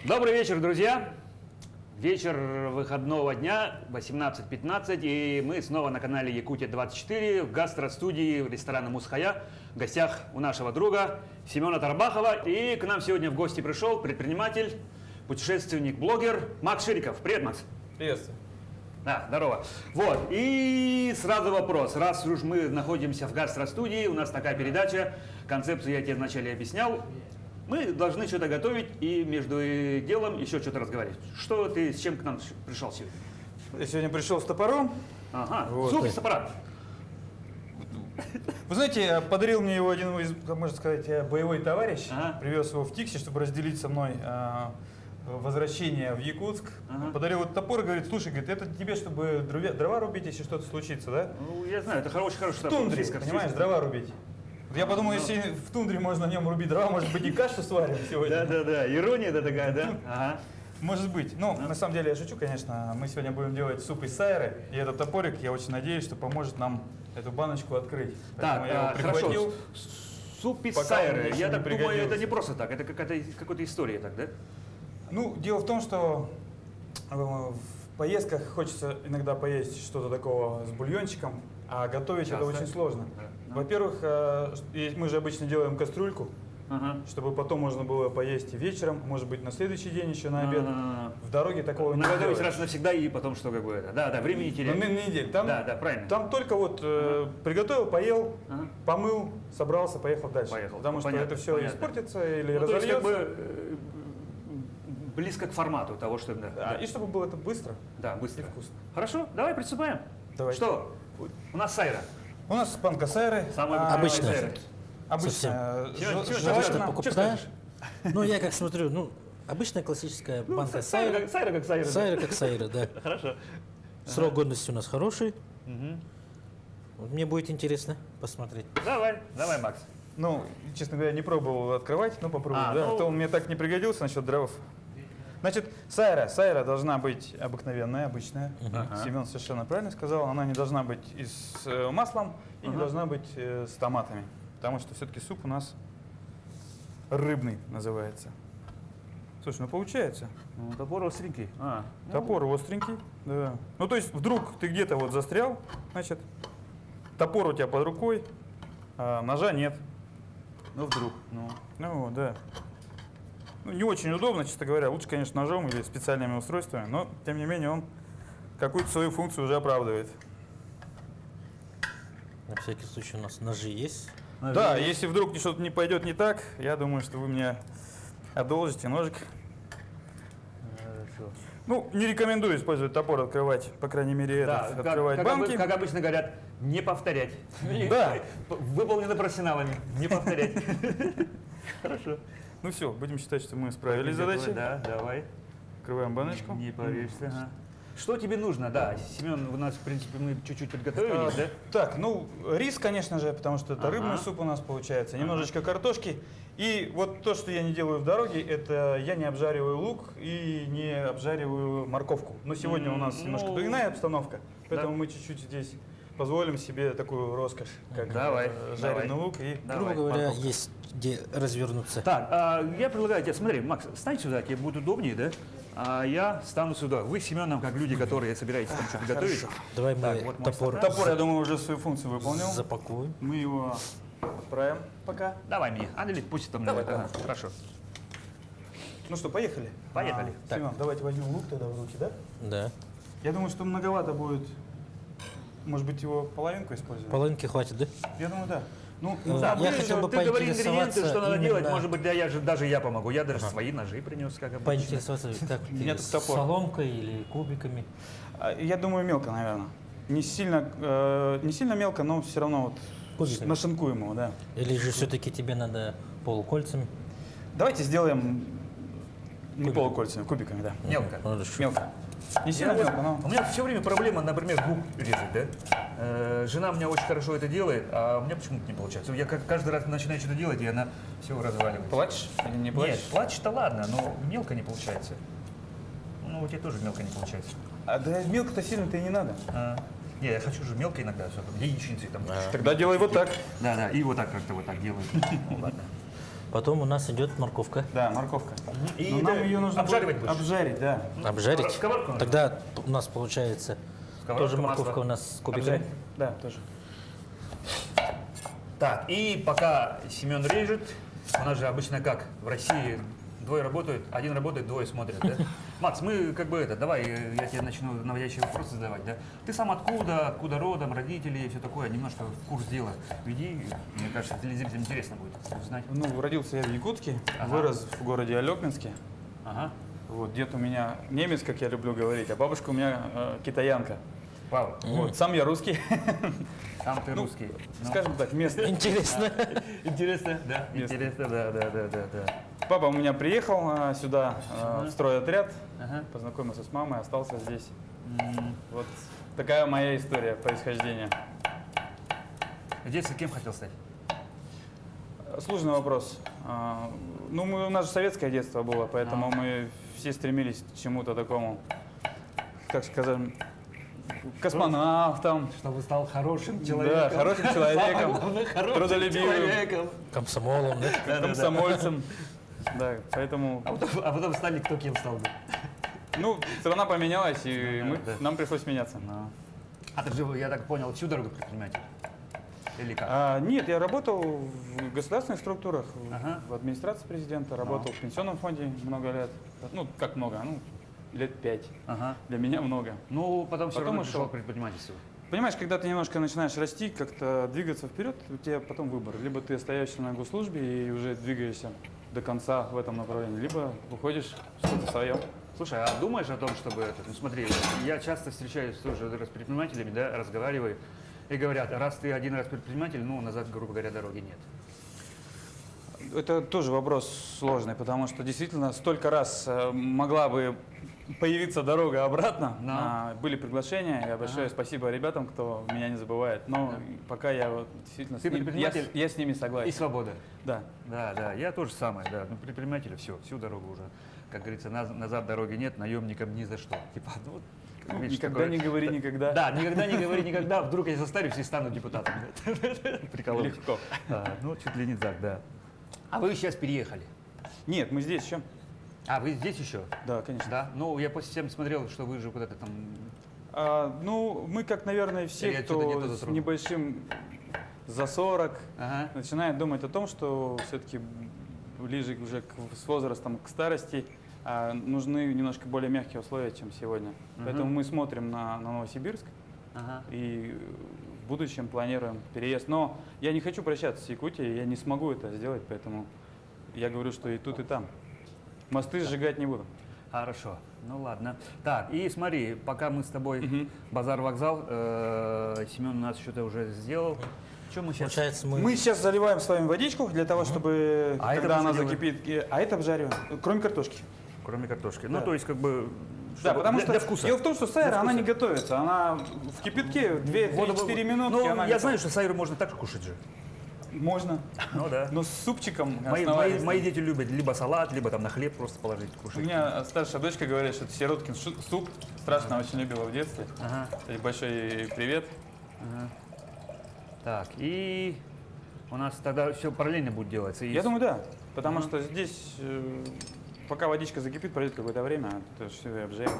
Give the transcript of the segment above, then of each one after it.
Добрый вечер, друзья! Вечер выходного дня, 18:15, и мы снова на канале Якутия-24 в гастростудии ресторана «Мусхая». В гостях у нашего друга Семена Тарбахова. И к нам сегодня в гости пришел предприниматель, путешественник, блогер Макс Шириков. Привет, Макс! Приветствую. Да, здорово. Вот, и сразу вопрос. Раз уж мы находимся в гастростудии, у нас такая передача, концепцию я тебе вначале объяснял. Мы должны что-то готовить и между делом еще что-то разговаривать. Что ты, с чем к нам пришел сегодня? Я сегодня пришел с топором. Ага, Вот. суп из топора. Вы знаете, подарил мне его один из, можно сказать, боевой товарищ. Ага. Привез его в Тикси, чтобы разделить со мной возвращение в Якутск. Ага. Подарил этот топор и говорит: слушай, говорит, это тебе, чтобы дрова рубить, если что-то случится, да? Ну, я знаю, это хороший В топор. тундре, понимаешь, дрова рубить. Вот я подумал, если в тундре можно на нем рубить дрова, может быть, и кашу сварим сегодня. Да, ирония-то такая, да? Ага. Может быть. Ну, на самом деле, я шучу, конечно. Мы сегодня будем делать суп из сайры. И этот топорик, я очень надеюсь, что поможет нам эту баночку открыть. Так, Поэтому я его прихватил. хорошо. Суп из Пока сайры. он еще Я не так думаю, это пригодился. не просто так, это какая-то история так, да? Ну, дело в том, что в поездках хочется иногда поесть что-то такого с бульончиком, а готовить это Часто. очень сложно. Да. Во-первых, мы же обычно делаем кастрюльку, Ага. чтобы потом можно было поесть и вечером, может быть, на следующий день еще на обед. В дороге такого не Наготовить делаешь. раз навсегда и потом что как бы это. Да, времени не терять. На неделю. Там, Да, правильно. там только вот приготовил, поел, Ага. помыл, собрался, поехал дальше. Поехал. Потому что Понятно, это все понятно. испортится или Ну, то есть, разольется. как бы близко к формату того, что да. Да, и чтобы было это быстро. Да, быстро. И вкусно. Хорошо, давай приступаем. Давайте. Что? У нас сайра. У нас панка сайры. Самая Обычная. сайра. Обычно. Семен, Семен, Желательно. что Покупная. скажешь? Ну, я как смотрю, ну, обычная классическая банка сайра. Сайра как сайра. Сайра как сайра, да. Хорошо. Срок годности у нас хороший. Вот мне будет интересно посмотреть. Давай, Макс. Ну, честно говоря, не пробовал открывать, но попробую. А, Да. ну- А то он мне так не пригодился насчет дров. Значит, сайра должна быть обыкновенная, обычная. Ага. Семен совершенно правильно сказал. Она не должна быть и с маслом, и не должна быть с томатами. Потому что все-таки суп у нас рыбный называется. Слушай, ну получается. Ну, топор остренький. Топор остренький. Да. Ну, то есть вдруг ты где-то вот застрял, значит, топор у тебя под рукой, а ножа нет. Ну, вдруг. Ну, вот, да. Ну, не очень удобно, честно говоря. Лучше, конечно, ножом или специальными устройствами, но, тем не менее, он какую-то свою функцию уже оправдывает. На всякий случай у нас ножи есть. Да, если вдруг что-то не пойдет не так, я думаю, что вы мне одолжите ножик. Хорошо. Ну, не рекомендую использовать топор, открывать, по крайней мере, Да, этот, открывать как банки. как обычно говорят, не повторять. Да. Выполнено профессионалами. Не повторять. Хорошо. Ну все, будем считать, что мы справились с задачей. Да, давай. Открываем баночку. Не порежься. Ага. Что тебе нужно? Да, Семен, у нас, в принципе, мы чуть-чуть подготовились, да? Так, ну, рис, конечно же, потому что это Ага. рыбный суп у нас получается, немножечко картошки. И вот то, что я не делаю в дороге, это я не обжариваю лук и не обжариваю морковку. Но сегодня у нас Ну, немножко иная обстановка, поэтому да. мы чуть-чуть здесь позволим себе такую роскошь, как Давай, жареный давай. лук и Давай, Грубо говоря, морковка. есть где развернуться. Так, я предлагаю тебе, смотри, Макс, стань сюда, тебе будет удобнее, да? А я стану сюда. Вы с Семеном, как люди, которые собираетесь там что-то готовить. Давай Так, мы вот мой топор, Топор, я думаю, уже свою функцию выполнил. запакуем. Мы его отправим пока. Давай мне. Или пусть там. Давай, ага, хорошо. Ну что, поехали? Поехали. Так. Семен, давайте возьмем лук тогда в руки, да? Да. Я думаю, что многовато будет. Может быть, его половинку использовать? Половинки хватит, да? Я думаю, да. Ну, Да, Я мы- хотел бы ты говори ингредиенты, поинтересоваться что надо делать. именно- Может быть, да, даже я помогу. Я даже свои ножи принес, как обычно. Поинтересоваться, как меня ты, тут с топор. соломкой или кубиками. я думаю, мелко, наверное. Не сильно мелко, но все равно вот Кубиками. нашинкуем его, да. Или же все-таки тебе надо полукольцами? Давайте сделаем не Кубиками. полукольцами, кубиками, да. Мелко. Хорошо. Мелко. Не сильно Я вот- мелко, но... У меня все время проблема, например, лук резать, да? Жена у меня очень хорошо это делает, а у меня почему-то не получается. Я каждый раз начинаю что-то делать, и она все разваливает. Плачешь или не Нет, плачешь? плачь-то ладно, но мелко не получается. Ну, у тебя тоже мелко не получается. А да мелко-то сильно-то и не надо. Не, я хочу же мелко иногда, особенно яичницей там. Тогда делай вот так. Да, и вот так как-то вот так делаю. Ну, ладно. Потом у нас идет морковка. Да, морковка. И Но нам ее нужно обжаривать будет будешь? обжарить, да. Обжарить. Сковородку надо? Тогда у нас получается Сковородка, тоже морковка масло. у нас с кубиками. Обжарить. Да, тоже. Так, и пока Семен режет, у нас же обычно как, в России двое работают, один работает, двое смотрят, да? Макс, мы как бы это, давай я тебе начну наводящие вопросы задавать, да? Ты сам откуда родом, родители и все такое, немножко в курс дела веди, мне кажется, телезрителям интересно будет узнать. Ну, родился я в Якутске, Ага. вырос в городе Алёкминске. Ага, Вот, дед у меня немец, как я люблю говорить, а бабушка у меня китаянка. Павел, Вот, сам я русский, сам ты русский. Ну, скажем так, местный. Интересно. Интересно, да, Местный. интересно, да. Папа у меня приехал сюда в стройотряд, Ага. познакомился с мамой, остался здесь. М, Вот такая моя история происхождения. В детстве кем хотел стать? Сложный вопрос. Ну, у нас же советское детство было, поэтому мы все стремились к чему-то такому, как скажем, космонавтам. Чтобы стал хорошим Да, хорошим человеком, хорошим трудолюбивым. человеком. Комсомолом, да? комсомольцем. Да, поэтому, А потом стали, кто кем стал бы. ну, страна поменялась, и Да, да. нам пришлось меняться. А ты же, я так понял, всю дорогу предприниматель? Или как? Нет, я работал в государственных структурах, Ага. в администрации президента, работал в пенсионном фонде много лет. Ну, как много, ну, лет 5. Ага. Для меня много. Ну, потом все Потом равно пришел ушел. к предпринимательству. Понимаешь, когда ты немножко начинаешь расти, как-то двигаться вперед, у тебя потом выбор. Либо ты остаешься на госслужбе и уже двигаешься до конца в этом направлении, либо уходишь в что-то свое. Слушай, а думаешь о том, чтобы это, ну смотри, я часто встречаюсь тоже с предпринимателями, да, разговариваю, и говорят, раз ты один раз предприниматель, ну, назад, грубо говоря, дороги нет. Это тоже вопрос сложный, потому что действительно столько раз могла бы появиться дорога обратно. Да. Были приглашения, и большое спасибо ребятам, кто меня не забывает. Но пока я вот действительно Ты предприниматель я с ними согласен. И свобода. Да. Да, я тоже самое, да. Ну, предпринимателя все, всю дорогу уже. Как говорится, назад дороги нет, наемникам ни за что. Типа, ну, Ну, видишь, никогда такое- не говори никогда. Да, никогда не говори никогда, вдруг я состарюсь и стану депутатом. Прикололись. Легко. Ну, чуть ли не так, да. А вы сейчас переехали? Нет, мы здесь еще. А, вы здесь еще? Да, конечно. Да? Ну, я по системе смотрел, что вы же куда-то там... Ну, мы, как, наверное, Или все, отсюда не кто тот с затронул? небольшим за 40, Ага. начинает думать о том, что все-таки ближе уже с возрастом к старости нужны немножко более мягкие условия, чем сегодня. Поэтому мы смотрим на Новосибирск Ага. и в будущем планируем переезд. Но я не хочу прощаться с Якутией, я не смогу это сделать, поэтому я говорю, что и тут, и там. Мосты сжигать не буду. Хорошо. Ну ладно. Так, и смотри, пока мы с тобой базар-вокзал, Семен у нас что-то уже сделал. Что мы сейчас... Получается, Мы сейчас заливаем с вами водичку для того, чтобы, А это когда мы она что делаем? закипит, а это обжариваем, кроме картошки. Кроме картошки. Да. Ну, то есть, как бы... Да, чтобы- потому что для вкуса. дело в том, что сайра, Для она вкуса. не готовится, она в кипятке 2-4 минутки. Ну, она я готова. знаю, что сайру можно так же кушать же. Можно, Ну да. но с супчиком Мои основательным. дети любят либо салат, либо там на хлеб просто положить, У кушать. меня старшая дочка говорит, что это сироткин суп, страшно очень любила в детстве. Ага. Кстати, большой ей привет. Так, и у нас тогда все параллельно будет делаться. И Я думаю, да, потому что здесь, пока водичка закипит, пройдет какое-то время, это все и обжарим.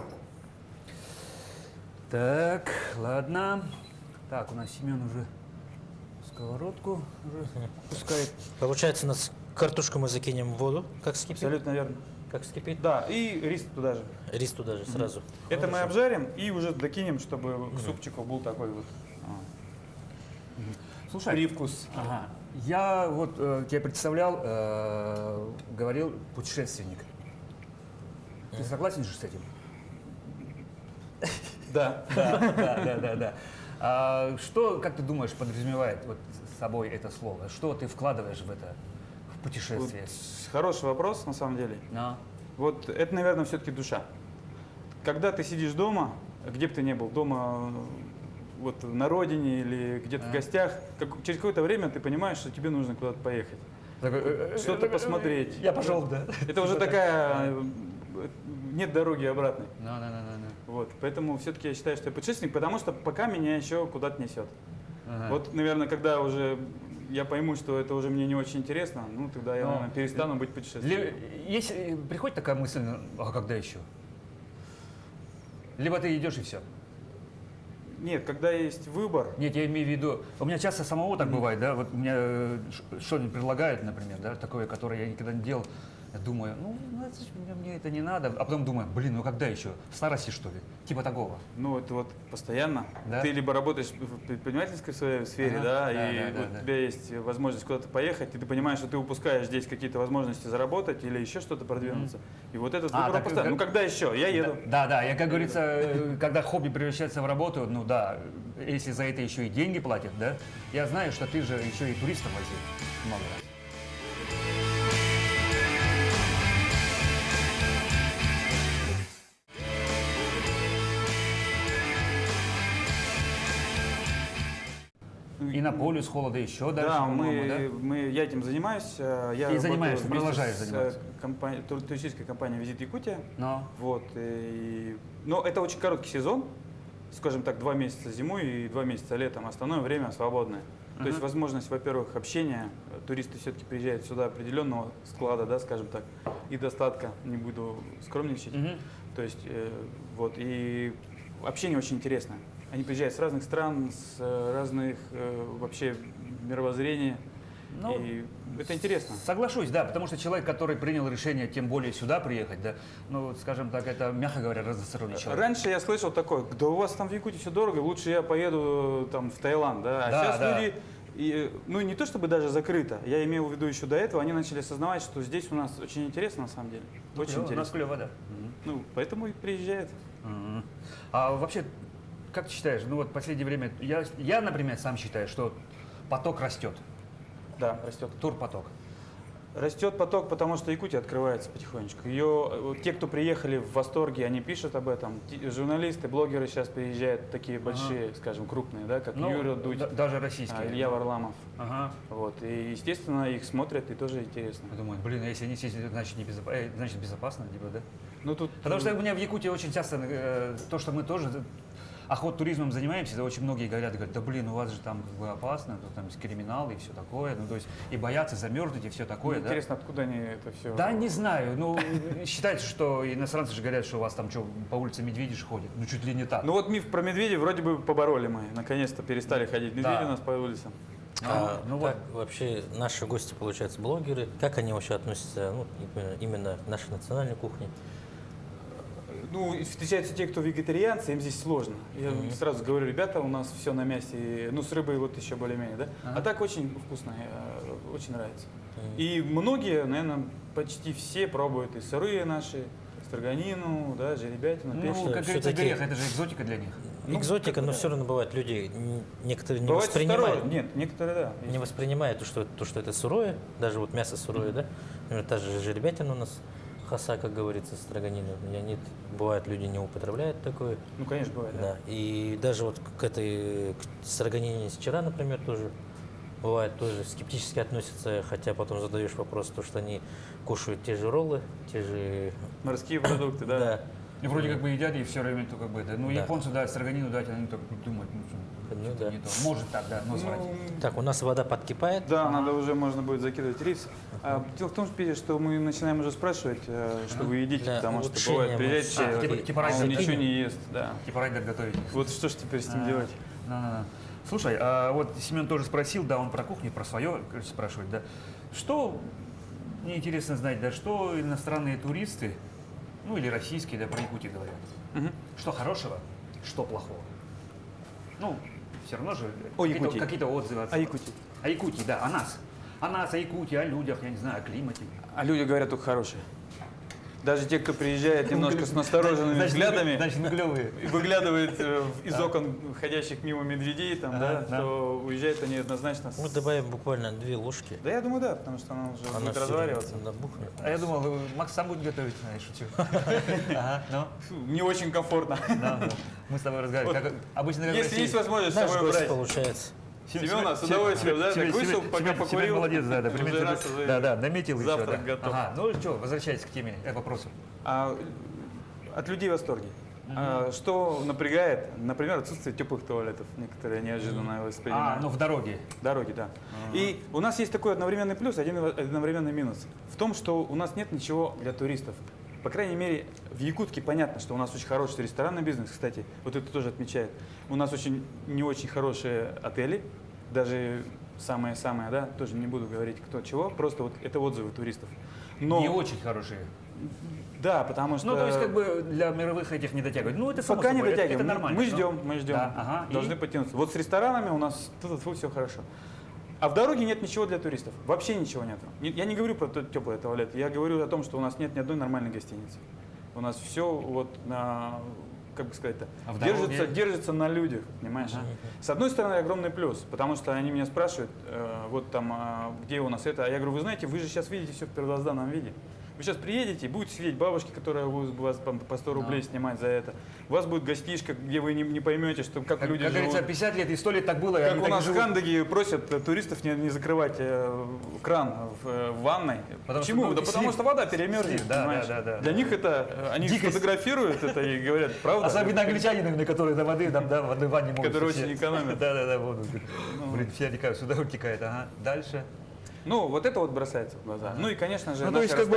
Так, ладно. Так, у нас Семен уже сковородку уже пускает. Получается, у нас картошку мы закинем в воду, как вскипит. Абсолютно верно. Как вскипит. Да, и рис туда же. Рис туда же сразу. Это мы Хорошо. обжарим и уже докинем, чтобы к супчику был такой вот Слушай, привкус. ага. Я вот тебя представлял, говорил путешественник. Ты согласен же с этим? Да. Да. А что, как ты думаешь, подразумевает вот с собой это слово? Что ты вкладываешь в это, в Вот путешествие? хороший вопрос, на самом деле. Ну, Вот это, наверное, все-таки душа. Когда ты сидишь дома, где бы ты ни был, дома, вот на родине или где-то в гостях, через какое-то время ты понимаешь, что тебе нужно куда-то поехать. Что-то посмотреть. Я пошел, да. Это уже такая, нет дороги обратной. Ну. Вот, поэтому все-таки я считаю, что я путешественник, потому что пока меня еще куда-то несет. Вот, наверное, когда уже я пойму, что это уже мне не очень интересно, ну тогда я, Но- наверное, перестану быть путешественником. Приходит такая мысль, а когда еще? Либо ты идешь и все. Нет, когда есть выбор, Нет, я имею в виду, у меня часто самого так бывает, да, вот мне что-нибудь предлагают, например, да, такое, которое я никогда не делал, я думаю, это ж мне это не надо, а потом думаю, блин, ну когда еще, в старости что ли, типа такого. ну это вот постоянно. Да? Ты либо работаешь в предпринимательской своей сфере, Ага, да, да, и да, вот да. у тебя есть возможность куда-то поехать, и ты понимаешь, что ты упускаешь здесь какие-то возможности заработать или еще что-то продвинуться. И вот этот выбор так, постоянно. Ну когда еще? Я еду. Да, я, как говорится, когда хобби превращается в работу, ну да, если за это еще и деньги платят, да, я знаю, что ты же еще и туристов возил много раз. И на полюс холода еще дальше, Да, по-моему, да? я этим занимаюсь. Я И работаю занимаешься, вместе продолжаешь с, заниматься. туристической компанией «Визит Якутия». Но, Вот, но это очень короткий сезон, скажем так, 2 месяца зимой и 2 месяца летом. Остальное время свободное. То есть возможность, во-первых, общения. Туристы все-таки приезжают сюда определенного склада, да, скажем так, и достатка, не буду скромничать. То есть, вот, и общение очень интересное. Они приезжают с разных стран, с разных вообще мировоззрений. Ну, и это интересно. соглашусь, да, потому что человек, который принял решение, тем более сюда приехать, да, ну, вот, скажем так, это, мягко говоря, разносторонний человек. Раньше я слышал такое, да у вас там в Якутии все дорого, лучше я поеду там в Таиланд, да. А Да, сейчас да. люди, ну не то чтобы даже закрыто, я имел в виду еще до этого, они начали осознавать, что здесь у нас очень интересно на самом деле. Очень Клево, у нас интересно. клево, да. Ну, поэтому и приезжают. Мгм. А вообще, как ты считаешь, ну вот в последнее время, я, например, сам считаю, что поток растет, Да, растет. турпоток. Растет поток, потому что Якутия открывается потихонечку. Те, кто приехали в восторге, они пишут об этом. Журналисты, блогеры сейчас приезжают, такие большие, скажем, крупные, да, как Ну, Юра Дудь, даже российские. Илья Варламов. Ага. Вот. И, естественно, их смотрят, и тоже интересно. Я думаю, блин, а если они здесь, значит, значит безопасно, типа, да? Ну, тут, Потому что у меня в Якутии очень часто то, что мы тоже охот-туризмом занимаемся, да, очень многие говорят, да блин, у вас же там как бы опасно, тут там криминал и все такое, ну то есть и боятся замерзнуть и все такое, да? интересно, откуда они это все... Да, не знаю, ну считается, что иностранцы же говорят, что у вас там что, по улице медведи же ходят, ну чуть ли не так. Ну вот миф про медведей вроде бы побороли мы. Наконец-то перестали ходить медведи Да. у нас по улицам. Ну как вообще наши гости, получается, блогеры, как они вообще относятся ну, именно к нашей национальной кухне? Ну, и встречаются те, кто вегетарианцы, им здесь сложно. Я сразу говорю, ребята, у нас все на мясе, ну, с рыбой вот еще более-менее, да? А так очень вкусно, очень нравится. И многие, наверное, почти все пробуют и сырые наши, строганину, да, жеребятину, Ну, печень. как говорится, всё-таки- грех, это же экзотика для них. Ну, Экзотика, но все равно бывает, люди некоторые не Бывает воспринимают. второе. Нет, некоторые, да. Не воспринимают то, что это сырое, даже вот мясо сырое, да? Например, та же жеребятина у нас, хаса, как говорится, строганина. Нет, бывает, люди не употребляют такое. Ну, конечно, бывает, да. Да. И даже вот к строганине из вчера, например, тоже бывает, тоже скептически относятся, хотя потом задаешь вопрос, то, что они кушают те же роллы, те же... Морские продукты, да. Да. И вроде как бы едят, и все время только бы это. Ну, Да. японцы, да, строганину дать, они только думают, ну, Ну что-то да. не то. Может так, да, но звать. Так, у нас вода подкипает. Да, надо уже, можно будет закидывать рис. Дело в том, что мы начинаем уже спрашивать, что вы едите, Для потому что улучшения бывает, мы приезжает всё-таки- человек, типа а он разницы ничего нет. не ест. Да. Типа райдер готовить. Вот что ж теперь с этим делать? Да. Слушай, а вот Семен тоже спросил, да, он про кухню, про свое спрашивает, да. Что, мне интересно знать, да, что иностранные туристы, ну или российские, да, про Якутию говорят. Что хорошего, что плохого. Ну, все равно же О Якутии. какие-то отзывы. О Якутии. О Якутии, да, о нас. О нас, о Якутии, о людях, я не знаю, о климате. А люди говорят только хорошие. Даже те, кто приезжает немножко с настороженными взглядами, Значит, мы клевые. и выглядывает из окон ходящих мимо медведей, там, Ага, да. то уезжают они однозначно. Мы добавим буквально 2 ложки. Да, я думаю, да, потому что она уже Она будет всё развариваться. набухнет. А я думал, Макс сам будет готовить, знаешь, шучу. Ага, ну, Фу, не очень комфортно. да, да. Мы с тобой разговариваем. Как обычно, как в Если России. есть возможность с Наш собой гость брать. получается. Семена, с удовольствием, да, так вышел, пока покурил. Молодец, да, уже примерно, раз уже да, наметил еще, завтрак да. готов. Ага, ну что, возвращаясь к теме, к вопросу. А от людей в восторге. Что напрягает? Например, отсутствие теплых туалетов. Некоторые неожиданно воспринимают. ну в дороге. Дороги, да. И у нас есть такой одновременный плюс, одновременный минус. В том, что у нас нет ничего для туристов. По крайней мере, в Якутске понятно, что у нас очень хороший ресторанный бизнес, кстати. Вот это тоже отмечает. У нас очень не очень хорошие отели, даже самые-самые, да, тоже не буду говорить кто чего, просто вот это отзывы туристов. Но, Не очень хорошие. да, потому что... Ну, то есть, как бы для мировых этих не дотягивать. Ну, это само Пока не собой, это дотягиваем. нормально. Мы но- ждем, Да, ага, и? Должны потянуться. Вот с ресторанами у нас все хорошо. А в дороге нет ничего для туристов. Вообще ничего нет. Я не говорю про теплые туалеты. Я говорю о том, что у нас нет ни одной нормальной гостиницы. У нас все вот на, как бы сказать-то, А в держится на людях, понимаешь? С одной стороны, огромный плюс, потому что они меня спрашивают, вот там, где у нас это. А я говорю, вы знаете, вы же сейчас видите все в первозданном виде. Вы сейчас приедете, и будете сидеть бабушки, которые будут вас по 100 рублей снимать за это. У вас будет гостишка, где вы не поймете, что, как люди Как живут. говорится, 50 лет и 100 лет так было, и Как они у так и нас в живут. Кандаге просят туристов не закрывать кран в ванной. Потому что, Почему? ну, Да потому слив. что вода перемерзнет, Слив, да, понимаешь? да. Для них это, они Дикость. фотографируют это и говорят, правда? Особенно англичане, которые до воды, там, да, в одной ванне могут. Которые все. очень экономят. Да, воду. Блин, вся река сюда утекает, ага. Дальше. Ну, вот это вот бросается в глаза. Ага. Ну и, конечно же, Ну, то наше есть, как бы,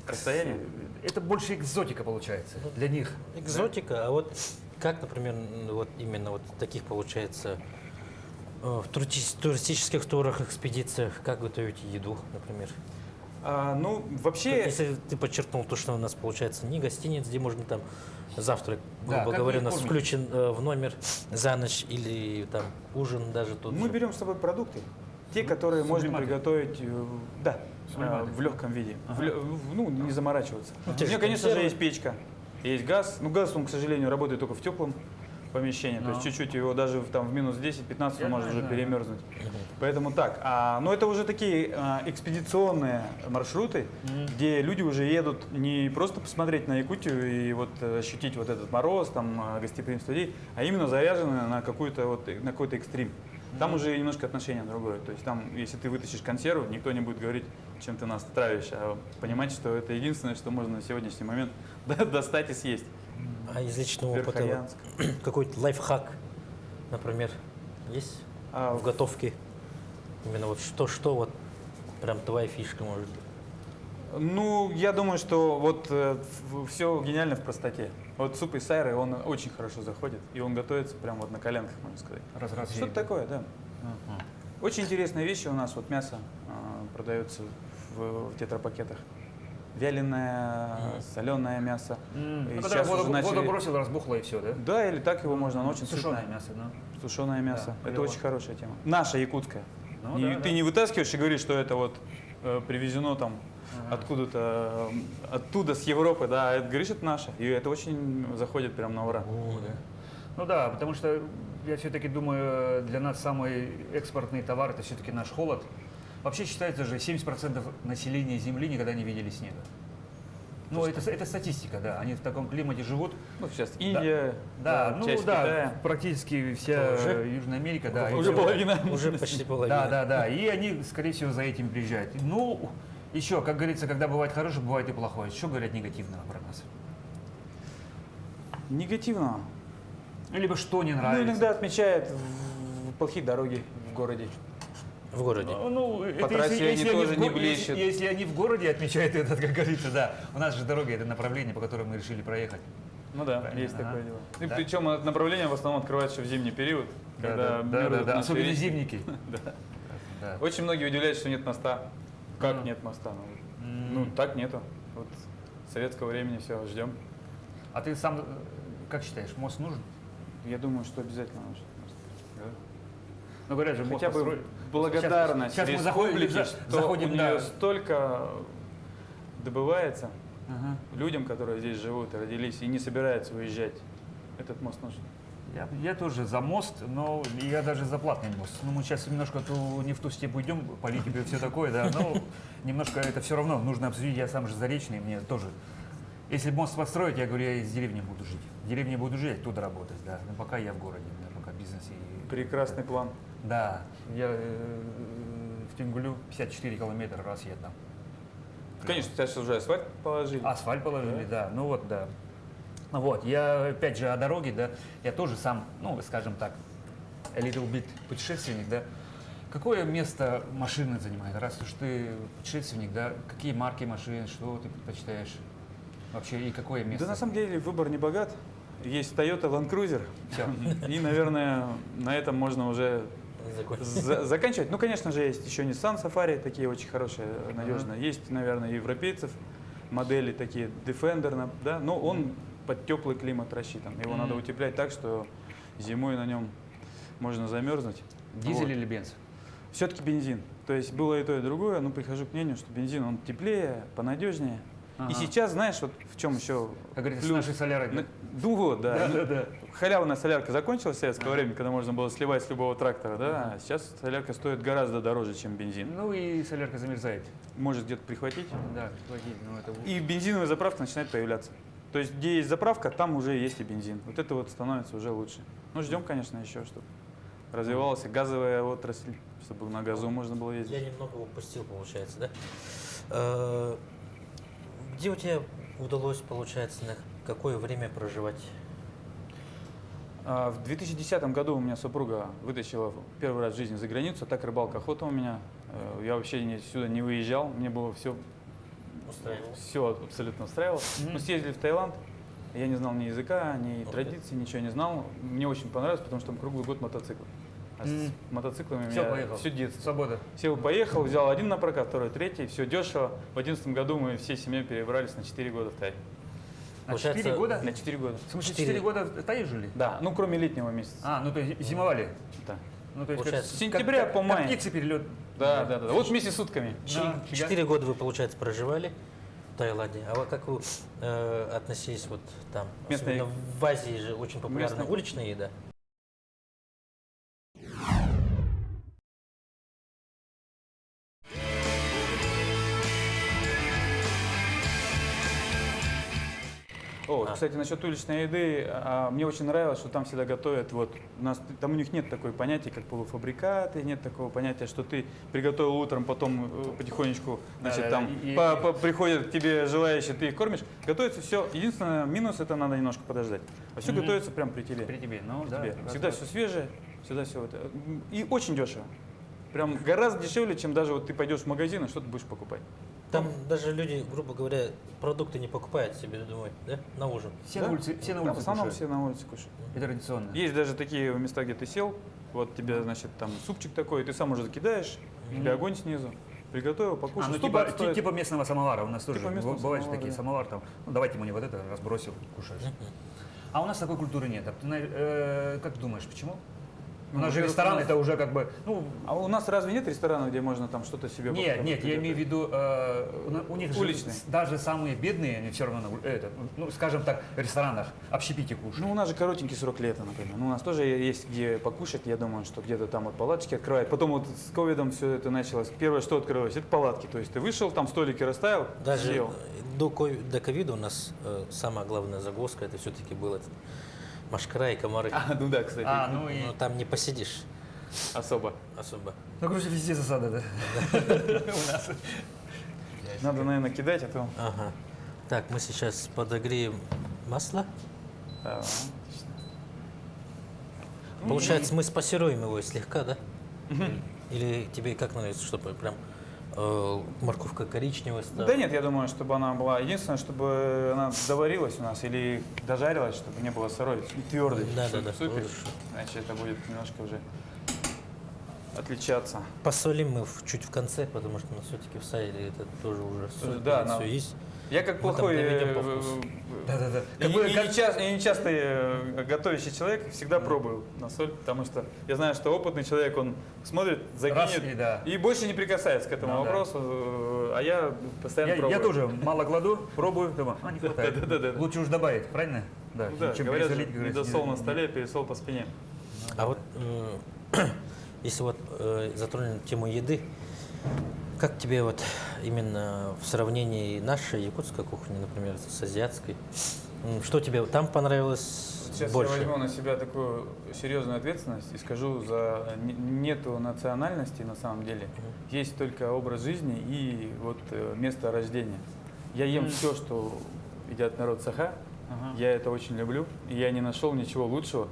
расстояние. это больше экзотика получается для них. Экзотика, а вот как, например, вот именно вот таких получается в туристических турах, экспедициях, как готовите еду, например? Ну, вообще... Если ты подчеркнул то, что у нас получается не гостиниц, где можно там завтрак, Да, грубо как говоря, вы у нас кормите? включен в номер за ночь или там ужин даже тут Мы же. берем с собой продукты, те, которые можно Сублиматы. приготовить, да, Сублиматы. в легком виде. Ага. Ну, не заморачиваться. Ну, У те же меня, конечно же, консервы. есть печка, есть газ. Ну, газ, он, к сожалению, работает только в теплом помещении. То Но. есть чуть-чуть его даже в минус 10-15 Я он может знаю, уже да. перемерзнуть. Мгм. Поэтому так. Но это уже такие экспедиционные маршруты, где люди уже едут не просто посмотреть на Якутию и вот ощутить вот этот мороз, там, гостеприимство людей, а именно заряжены на на какой-то экстрим. Там уже немножко отношение другое. То есть там, если ты вытащишь консерву, никто не будет говорить, чем ты нас травишь, а понимать, что это единственное, что можно на сегодняшний момент достать и съесть. А из личного опыта Верхоянск. вот, какой-то лайфхак, например, есть в готовке? Именно вот что вот прям твоя фишка может быть? Ну, я думаю, что вот все гениально в простоте. Вот суп из сайры, он очень хорошо заходит, и он готовится прям вот на коленках, можно сказать. Раз-раз. Что-то такое, да. Ага. Очень интересные вещи у нас, вот мясо продается в тетрапакетах. Вяленое, соленое мясо. И Ну, когда сейчас уже воду начали- бросил, разбухло и все, да? Да, или так его можно, оно очень Сушеное сытное. мясо, да. Сушеное мясо. Да, Это клево. очень хорошая тема. Наша якутская. Ну, Не- да, ты да. не вытаскиваешь и говоришь, что это вот привезено там Ага. откуда-то, оттуда, с Европы, да, это, говоришь, это наше. И это очень заходит прям на ура. Ну да, потому что я все-таки думаю, для нас самый экспортный товар это все-таки наш холод. Вообще считается же, 70% населения Земли никогда не видели снега. Ну, это статистика, да. Они в таком климате живут. Ну, сейчас Индия, Да, ну часть да, Китая. практически вся Уже? Южная Америка, да. Уже и- половина. Уже почти половина. Да. И они, скорее всего, за этим приезжают. Ну, еще, как говорится, когда бывает хорошее, бывает и плохое. Что говорят негативного про нас? Негативного. Либо что не Ну, нравится. иногда отмечают плохие дороги в городе. В городе. Ну, это трассе они тоже не блещут. Если они в городе отмечают этот, как говорится, да. У нас же дороги это направление, по которому мы решили проехать. Ну да, Правильно, есть ага. такое дело. И Да. причем это направление в основном открывается в зимний период, когда мируют наши Особенно речки. зимники. Да. Да. Очень многие удивляются, что нет моста. Как Мгм. нет моста? Ну, так нету. Вот с советского времени все, ждем. А ты сам, как считаешь, мост нужен? Я думаю, что обязательно нужно. Ну, говорят же, мост Хотя бы построить. благодарность Сейчас мы заходим, республике, да, что заходим, у нее да. столько добывается Ага. людям, которые здесь живут и родились, и не собираются уезжать. Этот мост нужен. Я тоже за мост, но я даже за платный мост. Ну, мы сейчас немножко не в ту степь уйдем, политику и все такое, да, но немножко это все равно нужно обсудить. Я сам же заречный, мне тоже. Если мост построить, я говорю, я из деревни буду жить. В деревне буду жить, оттуда работать, да. Но пока я в городе, у меня пока бизнес и... Прекрасный план. Да, я в Тенгулю 54 километра, раз я там. Конечно, сейчас уже асфальт положили. Асфальт положили, да. Ну вот, да. Вот, я опять же о дороге, да, я тоже сам, ну, скажем так, a little bit путешественник, да. Какое место машины занимает? Раз уж ты путешественник, да, какие марки машин, что ты предпочитаешь вообще и какое место? Да на самом деле выбор не богат. Есть Toyota Land Cruiser. Всё. И, наверное, на этом можно уже заканчивать. Ну, конечно же, есть еще Nissan Safari, такие очень хорошие, надежные. Есть, наверное, европейцев модели такие, Defender, да, но он под теплый климат рассчитан. Его надо утеплять так, что зимой на нем можно замерзнуть. Дизель Вот. или бенз? Все-таки бензин. То есть было и то, и другое, но прихожу к мнению, что бензин, он теплее, понадежнее. Ага. И сейчас, знаешь, вот в чем еще... Как говорится, с плюс? нашей солярой. Да? Ну вот, да. Да. Халявная солярка закончилась в советское время, когда можно было сливать с любого трактора, да? А сейчас солярка стоит гораздо дороже, чем бензин. Ну и солярка замерзает. Может где-то прихватить. Да, прихватить, ну это... И бензиновая заправка начинает появляться. То есть, где есть заправка, там уже есть и бензин. Вот это вот становится уже лучше. Ну, ждем, конечно, еще, чтобы развивалась газовая отрасль, чтобы на газу можно было Я ездить. немного упустил, получается, да? Где у тебя удалось, получается, на какое время проживать? В 2010 году у меня супруга вытащила первый раз в жизни за границу. Так рыбалка, охота у меня. Я вообще сюда не выезжал. Мне было Устраивал? все абсолютно устраивало. Мы съездили в Таиланд. Я не знал ни языка, ни Окей. традиций, ничего не знал. Мне очень понравилось, потому что там круглый год мотоциклы. А с мотоциклами у Все, меня поехал. все детство. Свобода. Сел, поехал, взял один на прокат, второй, третий, все дешево. В 2011 году мы всей семьей перебрались на 4 года в Тай. На Получается, 4 года? На 4 года. В смысле, 4 4 года в Тае жили? Да, ну кроме летнего месяца. А, ну то есть зимовали? Да. Ну, то есть Получается, с сентября по май. Как птицы перелет. Да. Вот вместе с сутками. Да, фига. 4 года вы, получается, проживали в Таиланде. А вот как вы относились вот там? Местные- Особенно в Азии же очень популярна Местные- уличная еда. Кстати, насчет уличной еды, мне очень нравилось, что там всегда готовят, вот, там у них нет такой понятия, как полуфабрикаты, нет такого понятия, что ты приготовил утром, потом потихонечку, значит, Да, там и- приходят к тебе желающие, ты их кормишь. Готовится все, единственное, минус, это надо немножко подождать. А все готовится прямо при тебе. При тебе, ну При да. тебе. раз, Всегда раз. все свежее, всегда все это. И очень дешево. Прям гораздо дешевле, чем даже вот ты пойдешь в магазин и что-то будешь покупать. Там даже люди, грубо говоря, продукты не покупают себе домой, да, на ужин. Все Да? на улице, все на Да, улице в основном кушают. все на улице кушают. И традиционно. Есть даже такие места, где ты сел, вот тебе, значит, там супчик такой, ты сам уже закидаешь, тебе огонь снизу, приготовил, покушал. А, ну 100 типа, бат стоит. типа местного самовара. У нас тоже Типа местного бывают же самовара, такие да. самовар там. Ну давайте мне вот это разбросил, кушаешь. А у нас такой культуры нет. А ты, как думаешь, почему? У Ну, нас же во-первых, ресторан у нас- это уже как бы, ну, А у нас разве нет ресторана, где можно там что-то себе нет, попробовать, нет, я имею в виду, у них же Уличные. даже самые бедные, они все равно, ну, скажем так, в ресторанах общепите кушают. Ну, у нас же коротенький срок лета, например. Ну, у нас тоже есть где покушать. Я думаю, что где-то там вот палаточки открывают. Потом вот с ковидом все это началось. Первое, что открылось, это палатки. То есть ты вышел, там столики расставил, Даже съел. до ковида у нас самая главная загвоздка это все-таки был этот машкара и комары. Ну да, кстати, Ну и... Но там не посидишь особо. особо. Ну, короче, везде засада, да? У нас. Надо, наверное, кидать, а то... Ага. Так, мы сейчас подогреем масло. Да, Получается, мы спассируем его слегка, да? Или тебе как нравится, чтобы прям морковка коричневая стала? Да нет, я думаю, чтобы она была... Единственное, чтобы она доварилась у нас или дожарилась, чтобы не было сырой и твердой. Да, в да. супе. Хорошо. Значит, это будет немножко уже отличаться. Посолим мы чуть в конце, потому что на все-таки в сайре это тоже уже соль, Да, все на- есть. Я как Мы там плохой доведем по вкусу. Да-да-да. и Как бы, и как- нечастый готовящий человек всегда пробую на соль, потому что я знаю, что опытный человек, он смотрит, Раз закинет и да. и больше не прикасается к этому Ну да. вопросу, а я постоянно Я пробую. тоже мало кладу, пробую, думаю, не хватает. Да-да-да. Лучше уж добавить, правильно? Да, Ну да, чем говорят, пересолить, как говорится, недосол не- на столе, пересол по спине. А вот если вот затронем тему еды, как тебе вот именно в сравнении нашей якутской кухни, например, с азиатской, что тебе там понравилось Сейчас больше? я возьму на себя такую серьезную ответственность и скажу, нету национальности на самом деле, есть только образ жизни и вот место рождения. Я ем все, что едят народ Саха, Ага. Я это очень люблю. И я не нашел ничего лучшего,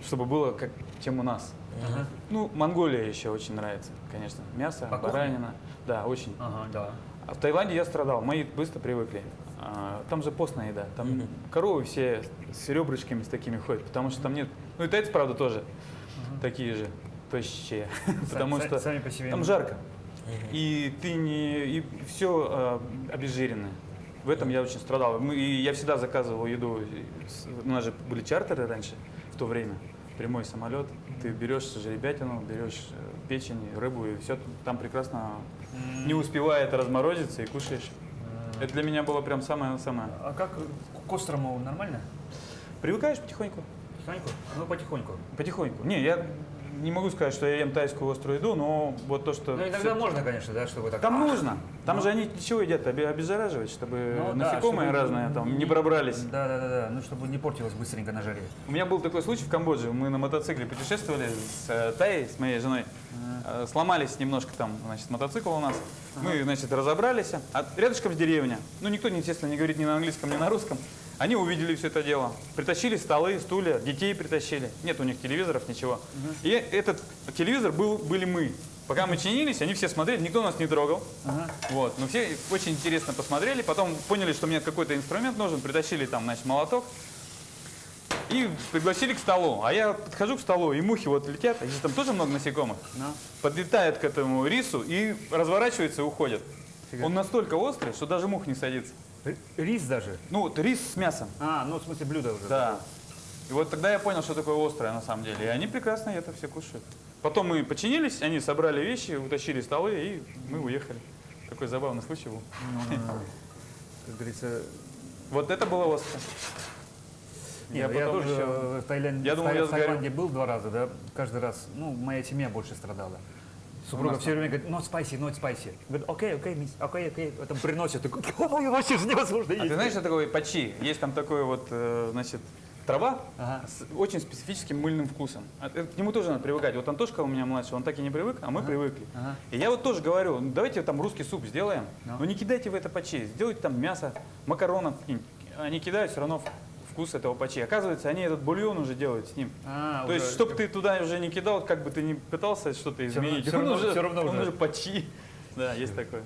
чтобы было как, чем у нас. Ага. Ну, Монголия еще очень нравится, конечно. Мясо, По кухне? баранина. Да, очень. Ага, да. А в Таиланде я страдал, мои быстро привыкли. Там же постная еда, там коровы все с ребрышками с такими ходят, потому что там нет... Ну и тайцы, правда, тоже такие же, тощие, потому что Сами по себе. там жарко. И ты не... И все обезжиренное. В этом я очень страдал. И я всегда заказывал еду. У нас же были чартеры раньше, в то время. Прямой самолет. Ты берешь жеребятину, берешь печень, рыбу, и все там прекрасно, не успевает разморозиться, и кушаешь. Это для меня было прям самое-самое. А как к острому нормально? Привыкаешь потихоньку? Потихоньку? Ну, потихоньку. Потихоньку. Не, я не могу сказать, что я ем тайскую острую еду, но вот то, что... Ну, иногда можно, конечно, да, чтобы так... Там нужно. Там же они чего едят? Обеззараживать, чтобы Ну, да, насекомые чтобы разные там не пробрались. Да, ну, чтобы не портилось быстренько на жаре. У меня был такой случай в Камбодже. Мы на мотоцикле путешествовали с Таей, с моей женой. Сломались немножко там, значит, мотоцикл у нас. Мы, значит, разобрались. А рядышком деревня. Ну, никто, естественно, не говорит ни на английском, ни на русском. Они увидели все это дело. Притащили столы, стулья, детей притащили. Нет у них телевизоров, ничего. И этот телевизор были мы. Пока мы чинились, они все смотрели, никто нас не трогал. Вот. Но все очень интересно посмотрели. Потом поняли, что мне какой-то инструмент нужен. Притащили там, значит, молоток. И пригласили к столу. А я подхожу к столу, и мухи вот летят. Здесь там тоже много насекомых. Подлетают к этому рису и разворачиваются и уходят. Он настолько острый, что даже мух не садится. Рис даже? Ну, вот рис с мясом. А, ну, в смысле блюдо уже. Да. И вот тогда я понял, что такое острое на самом деле. И они прекрасно это все кушают. Потом мы починились, они собрали вещи, утащили столы, и мы уехали. Такой забавный случай был. Как говорится... Вот это было острое. Я потом тоже еще- в Таиланде, Я думал, я в Таиланде был 2 раза, да, каждый раз, ну, моя семья больше страдала. Супруга нас все время говорит, not spicy. Говорит, окей, мисс, окей. Потом приносит, такой, ой, вообще же невозможно А есть. ты знаешь, что такое пачи? Есть там такой вот, значит, трава Ага. с очень специфическим мыльным вкусом. К нему тоже надо привыкать. Вот Антошка у меня младший, он так и не привык, а мы привыкли. Ага. И я вот тоже говорю, ну, давайте там русский суп сделаем, Ну. но не кидайте в это пачи, сделайте там мясо, макаронов какие-нибудь. Они кидают все равно вкус этого пачи. Оказывается, они этот бульон уже делают с ним. То есть, чтобы ты туда уже не кидал, как бы ты ни пытался что-то изменить, всё равно- он всё равно он уже. уже пачи. Да, есть такое.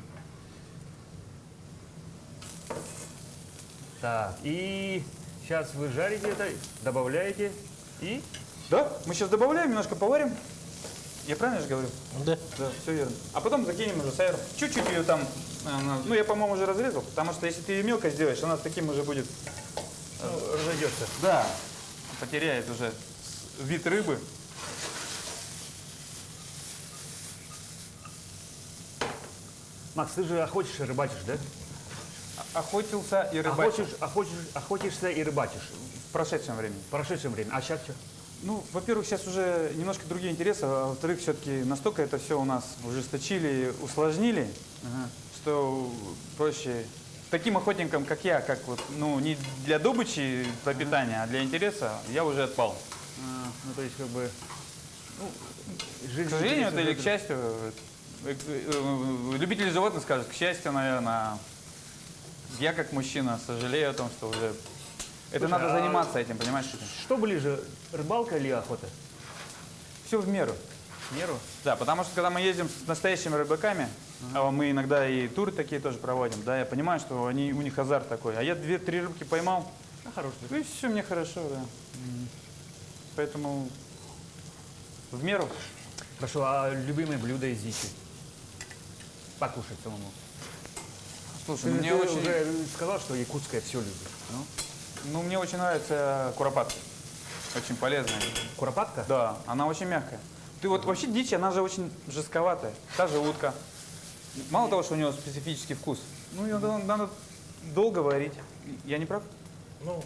Так, и сейчас вы жарите это, добавляете, и... Да, мы сейчас добавляем, немножко поварим. Я правильно же говорю? Да. Да, все верно. А потом закинем уже сайру. Чуть-чуть ее там, ну я, по-моему, уже разрезал, потому что если ты ее мелко сделаешь, она с таким уже будет, разойдется. да, потеряет уже вид рыбы. Макс, ты же охотишься и рыбачишь, да? Охотился и рыбачил Охотишься и рыбачишь в прошедшем времени. в прошедшем времени. А сейчас что? Ну, во-первых, сейчас уже немножко другие интересы, а во-вторых, все-таки настолько это все у нас ужесточили, усложнили, что проще таким охотникам, как я, как вот, ну, не для добычи пропитания, а для интереса, я уже отпал. Ну, то есть, как бы... Ну, жизнь К сожалению, это или к интересует- счастью, любители животных скажут, к счастью, наверное, я как мужчина сожалею о том, что уже... Это Слушай, надо а- заниматься этим, понимаешь? Что ближе, рыбалка или охота? Все в меру. В меру? Да, потому что когда мы ездим с настоящими рыбаками, а мы иногда и туры такие тоже проводим, да, я понимаю, что у них азарт такой. А я 2-3 рыбки поймал, А, хороший. и все, мне хорошо, да. Поэтому в меру. Хорошо, а любимое блюдо из дичи? Покушать самому. Слушай, Ты, мне ты очень... уже сказал, что якутское все любит. Ну? Ну, мне очень нравится куропатка. Очень полезная. Куропатка? Да, она очень мягкая. Ты вот вообще дичь, она же очень жестковатая. Та же утка. Мало того, что у нее специфический вкус, ну ее надо долго варить. Я не прав? Ну,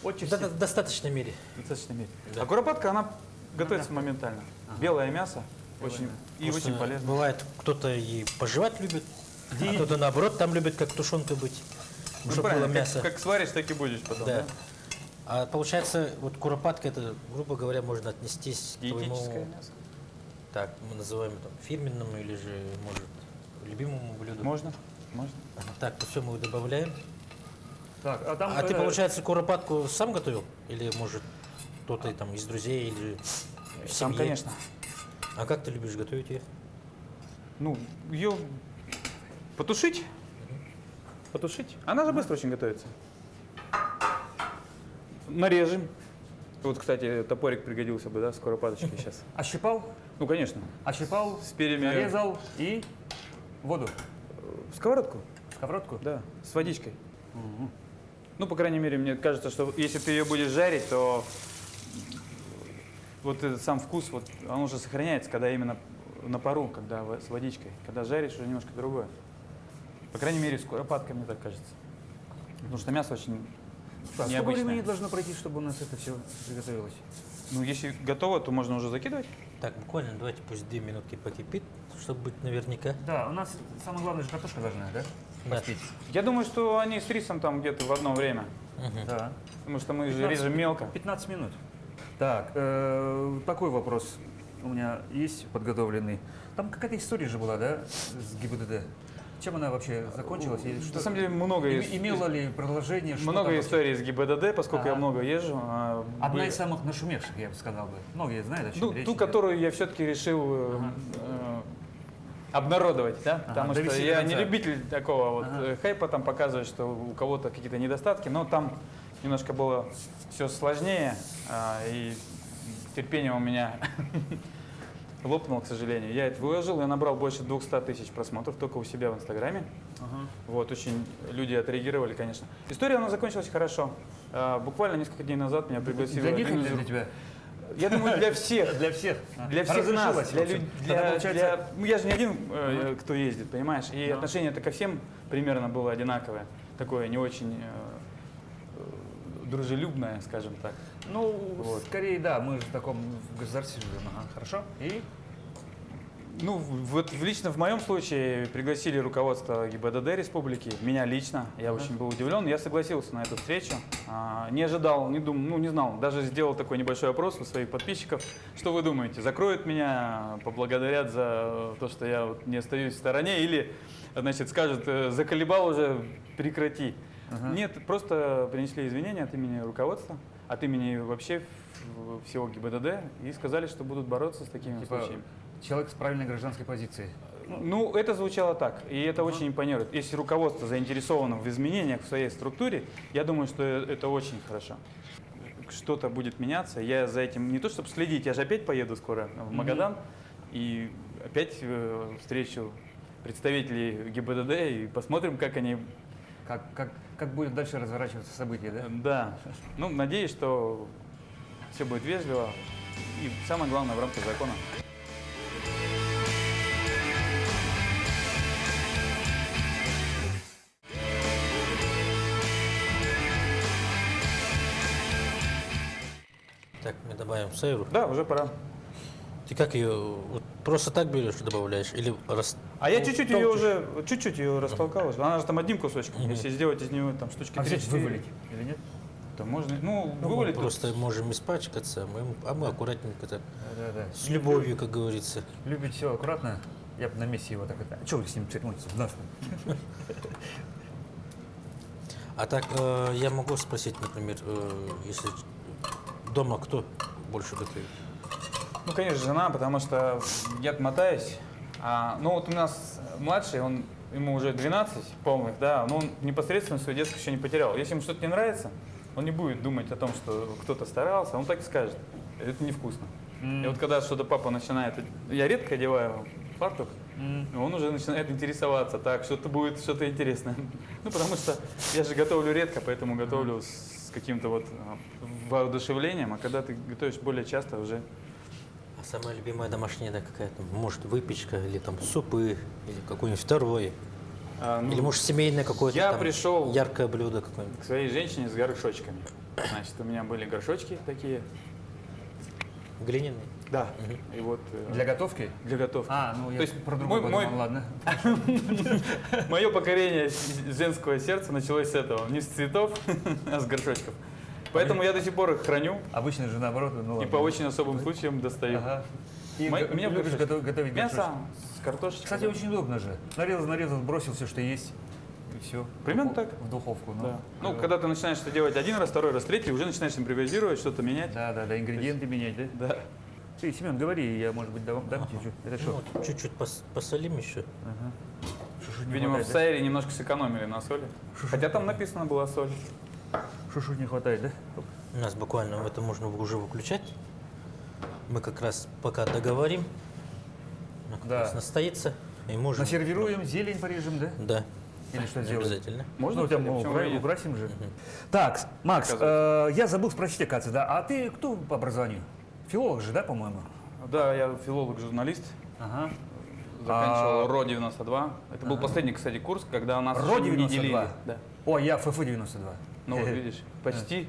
Отчасти. в достаточной мере. В достаточной мере. Да. А куропатка, она готовится моментально. Белое мясо. Очень, и Потому очень что полезно. Бывает, кто-то и пожевать любит, а кто-то наоборот там любит как тушенка быть, Ну, чтобы было правильно, мясо. как сваришь, так и будешь потом. Да. Да? А получается, вот куропатка, это, грубо говоря, можно отнестись к Диетическое твоему, мясо. так, мы называем там, фирменному или же, может, любимому блюду. Можно? Можно. Так, то все мы добавляем. Так, а там... А ты, получается, куропатку сам готовил? Или, может, кто-то там из друзей или в Сам, семье? конечно. А как ты любишь готовить ее? Ну, ее потушить. Потушить. Она же быстро очень готовится. Нарежем. Вот, кстати, топорик пригодился бы, да, с куропаточкой сейчас. Ощипал, Ну, конечно. ощипал, С перьями. нарезал и в воду, В сковородку? в сковородку. Да, с водичкой. Ну, по крайней мере, мне кажется, что если ты ее будешь жарить, то вот этот сам вкус, вот, он уже сохраняется, когда именно на пару, когда с водичкой. Когда жаришь, уже немножко другое. По крайней мере, с куропаткой, мне так кажется. Потому что мясо очень Сколько необычное. времени должно пройти, чтобы у нас это все приготовилось? Ну, если готово, то можно уже закидывать. Так, буквально давайте пусть 2 минутки покипит, чтобы быть наверняка. Да, у нас самое главное же картошка должна, да? Да. Поспеть. Я думаю, что они с рисом там где-то в одно время. Да. Потому что мы же 15 режем мелко. 15 минут. Так, такой вопрос у меня есть подготовленный. Там какая-то история же была, да, с ГИБДД? Чем она вообще закончилась? Или что? На самом деле много, Имела ли продолжение? Что много там историй с ГИБДД, поскольку я Ага. много езжу. Одна из самых нашумевших, я бы сказал бы. Многие знают, о чем Ну, речь ту, идет. которую я все-таки решил обнародовать, да? Потому что довести до я не конца. любитель такого вот Ага. хайпа, там показывать, что у кого-то какие-то недостатки, но там немножко было все сложнее, и терпение у меня лопнуло, к сожалению. Я это выложил, я набрал больше 200 тысяч просмотров только у себя в Инстаграме. Ага. Вот, очень люди отреагировали, конечно. История, она закончилась хорошо. Буквально несколько дней назад меня пригласили... Для них или организовать- для тебя? Я думаю, для всех. Для всех. Для всех нас, Разрешилось, для, в общем. люд- Тогда для- получается- для- ну, я же не один, кто ездит, понимаешь, и Да. отношение-то ко всем примерно было одинаковое, такое не очень дружелюбное, скажем так. Ну, Вот. скорее, да, мы же в таком в государстве живем. Ага, хорошо. И? Ну, вот лично в моем случае пригласили руководство ГИБДД республики, меня лично, я очень был удивлен, я согласился на эту встречу, не ожидал, не думал, ну не знал, даже сделал такой небольшой опрос у своих подписчиков, что вы думаете, закроют меня, поблагодарят за то, что я вот не остаюсь в стороне, или, значит, скажут, заколебал уже, прекрати. Нет, просто принесли извинения от имени руководства, от имени вообще всего ГИБДД и сказали, что будут бороться с такими Типа, случаями. человек с правильной гражданской позицией. Ну, это звучало так, и это очень импонирует. Если руководство заинтересовано в изменениях в своей структуре, я думаю, что это очень хорошо. Что-то будет меняться. Я за этим не то чтобы следить, я же опять поеду скоро в Магадан и опять встречу представителей ГИБДД и посмотрим, как они... Как будет дальше разворачиваться события, да? Да, ну, надеюсь, что все будет вежливо и самое главное в рамках закона. Так, мы добавим сайру. Да, уже пора. Ты как ее, вот просто так берешь и добавляешь? Или А я чуть-чуть ее толчешь? уже, чуть-чуть ее растолкал. Она же там одним кусочком. Мгм. Если сделать из нее там штучки А взять 3-4, вывалить или нет? то можно, ну, Ну, мы вывалить. просто можем испачкаться, а мы аккуратненько так, Да. с любовью, как говорится. Любит все аккуратно. Я бы на месте его так это. А что вы с ним церемониться? В нас. А так, я могу спросить, например, если дома кто больше готовит? Ну, конечно, жена, потому что я мотаюсь. Ну, вот у нас младший, ему уже 12 полных, да, но он непосредственно свое детство еще не потерял. Если ему что-то не нравится, он не будет думать о том, что кто-то старался, он так и скажет, это невкусно. И вот когда что-то папа начинает, я редко одеваю фартук, он уже начинает интересоваться, так, что-то будет, что-то интересное. Ну, потому что я же готовлю редко, поэтому готовлю с каким-то вот воодушевлением, а когда ты готовишь более часто, уже... А самая любимая домашняя еда какая-то? Может, выпечка, или там супы, или какой-нибудь второй? ну, Или, может, семейное какое-то я там пришел яркое блюдо какое-нибудь? к своей женщине с горшочками. Значит, у меня были горшочки такие. Глиняные? Да. И вот Для готовки? для готовки. Ну я То есть про другой мой- подумал, ладно. Мое покорение женского сердца началось с этого. Не с цветов, а с горшочков. Поэтому я до сих пор их храню Обычно же наоборот, ну и ладно. по очень особым случаям достаю. Ага. И У меня любишь горшочки. готовить Мясо горшочки? с картошечкой. Кстати, очень удобно же. Нарезал, бросил все, что есть. и все. Примерно так. В духовку. Да. Ну, когда ты начинаешь это делать один раз, второй раз, третий, уже начинаешь импровизировать, что-то менять. Да, ингредиенты менять, да? Да. Ты, Семен, говори, я, может быть, дам чуть-чуть. Это что? Ну, вот чуть-чуть посолим еще. Шашлык не Видимо, в хватает, да? Сайре немножко сэкономили на соли. Хотя там написано была соль. Шашлык не хватает, да? У нас буквально это можно уже выключать. Мы как раз пока договорим. Она как Да. раз настоится. И можем... Насервируем, зелень порежем, да? Да. Или что сделаем? Обязательно. Можно? Ну, там кстати, почему бы и нет? украсим же. Так, Макс, я забыл спросить, оказывается, да, а ты кто по образованию? Филолог же, да, по-моему? Да, я филолог-журналист. Ага. Заканчивал РО-92. Это был последний, кстати, курс, когда нас РО еще не 92? делили. Да. О, я ФФ-92. Ну вот видишь, почти.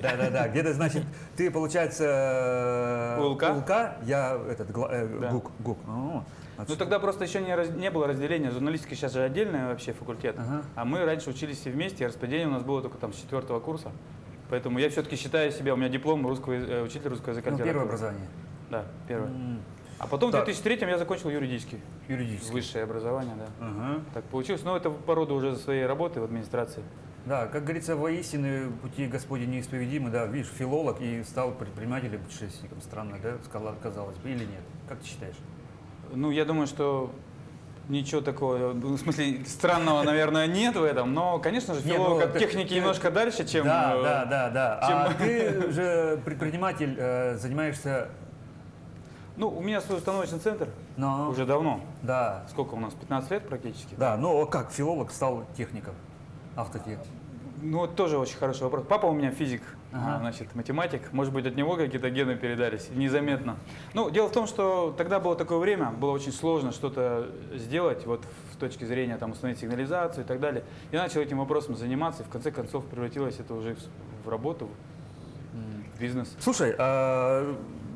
Да. Где-то, значит, ты, получается, УЛК? я этот, Да. ГУК. Ну тогда просто еще не было разделения. Журналистика сейчас же отдельный вообще факультет. Ага. А мы раньше учились все вместе, и распределение у нас было только там с 4-го курса. Поэтому я все-таки считаю себя, у меня диплом учитель русского языка и Ну, литературы. первое образование. Да, первое. А потом в Так. 2003 я закончил юридический. Юридическое. Высшее образование, да. Ага. Так получилось. Но это по роду уже своей работы в администрации. Да, как говорится, воистину пути Господи неисповедимы, да, видишь, филолог и стал предпринимателем, путешественником. Странно, да, казалось бы, или нет? Как ты считаешь? Ну, я думаю, что ничего такого, в смысле, странного, наверное, нет в этом, но, конечно же, Нет, филолог ну, от ты- техники ты- немножко дальше, чем... Да. чем- А ты же предприниматель, занимаешься, Ну, у меня свой установочный центр но, уже давно. да, Сколько у нас? 15 лет практически? да, но как филолог стал техником, автотех? Ну, вот тоже очень хороший вопрос. Папа у меня физик, Ага. значит, математик. Может быть, от него какие-то гены передались, незаметно. Ну, дело в том, что тогда было такое время, было очень сложно что-то сделать, вот в точке зрения там установить сигнализацию и так далее. Я начал этим вопросом заниматься, и в конце концов превратилось это уже в работу, в бизнес. Слушай,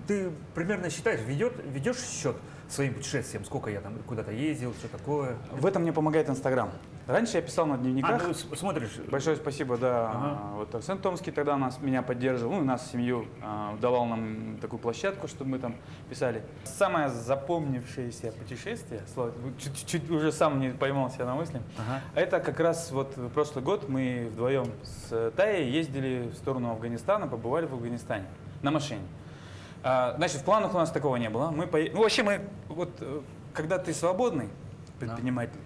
ты примерно считаешь, ведешь счет своим путешествиям, сколько я там куда-то ездил, что такое? В этом мне помогает Инстаграм. Раньше я писал на дневниках. Ну, смотришь, Большое спасибо, да. Ага. Вот Арсен Томский тогда меня поддерживал, ну и нас, семью, давал нам такую площадку, чтобы мы там писали. Самое запомнившееся путешествие, Слава, чуть уже сам не поймал себя на мысли, Ага. это как раз вот прошлый год мы вдвоем с Таей ездили в сторону Афганистана, побывали в Афганистане на машине. Значит, в планах у нас такого не было. Ну, вообще когда ты свободный предприниматель,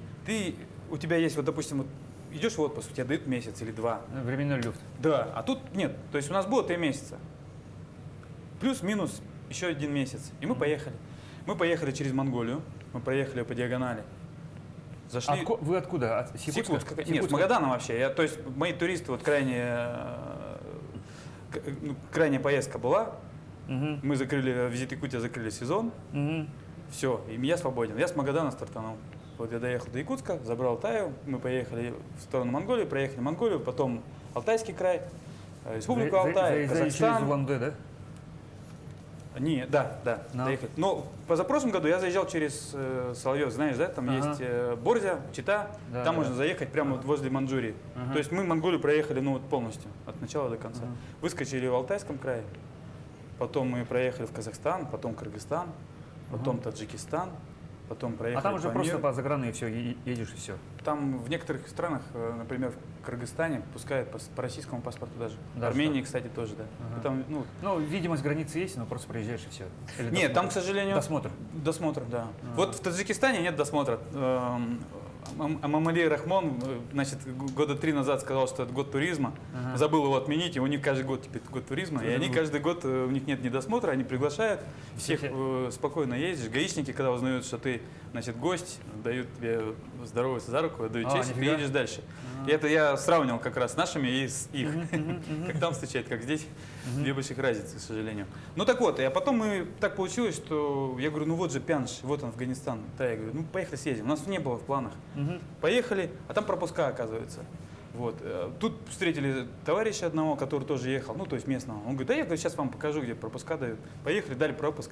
у тебя есть, вот, допустим, вот, идешь в отпуск, тебе дают месяц или два. временной люфт. Да, а тут нет. То есть у нас было 3 месяца. Плюс-минус еще 1 месяц. И мы поехали. Мы поехали через Монголию, мы проехали по диагонали. Зашли... Вы откуда? От С Якутска? Якутска. Нет, с Магадана вообще. То есть мои туристы, вот крайняя поездка была. Мгм. Мы закрыли, визит Якутия закрыли сезон. Мгм. Все, и я свободен. Я с Магадана стартанул. Вот я доехал до Якутска, забрал Таю, мы поехали в сторону Монголии, проехали Монголию, потом Алтайский край, Республику Алтай, Через Казахстан. Улан-Удэ, да? Не, да, Но. доехали. Но позапрошлом году я заезжал через Соловьев, знаешь, да, там Ага. есть Борзя, Чита, Да, там да. можно заехать прямо вот возле Манчжурии. Ага. То есть мы Монголию проехали, ну вот полностью, от начала до конца. Выскочили в Алтайском крае, потом мы проехали в Казахстан, потом Кыргызстан, потом Таджикистан, потом проехали А там уже по просто миру. по заграну и все, едешь и все. Там в некоторых странах, например, в Кыргызстане, пускают по российскому паспорту даже. Да, Армении, кстати, тоже, да. Ага. Там, ну, Ну, видимость границы есть, но просто проезжаешь и все. нет, там, к сожалению, Досмотр. досмотр, да. Вот в Таджикистане нет досмотра. Амамали Рахмон, значит, года 3 назад сказал, что это год туризма. Ага. Забыл его отменить, и у них каждый год теперь год туризма. И они каждый год, у них нет ни досмотра, они приглашают, всех спокойно ездишь. Гаишники, когда узнают, что ты, значит, гость, дают тебе здороваться за руку, дают честь, и ты нифига. едешь дальше. И это я сравнивал как раз с нашими и с их. Как там встречают, как здесь. Две больших разницы, к сожалению. Ну так вот, а потом так получилось, что я говорю, ну вот же Пянш, вот он, Афганистан. Да, я говорю, ну поехали съездим. У нас не было в планах. Поехали, а там пропуска, оказывается. Вот. Тут встретили товарища одного, который тоже ехал, ну то есть местного. Он говорит, да я говорю, сейчас вам покажу, где пропуска дают. Поехали, дали пропуск.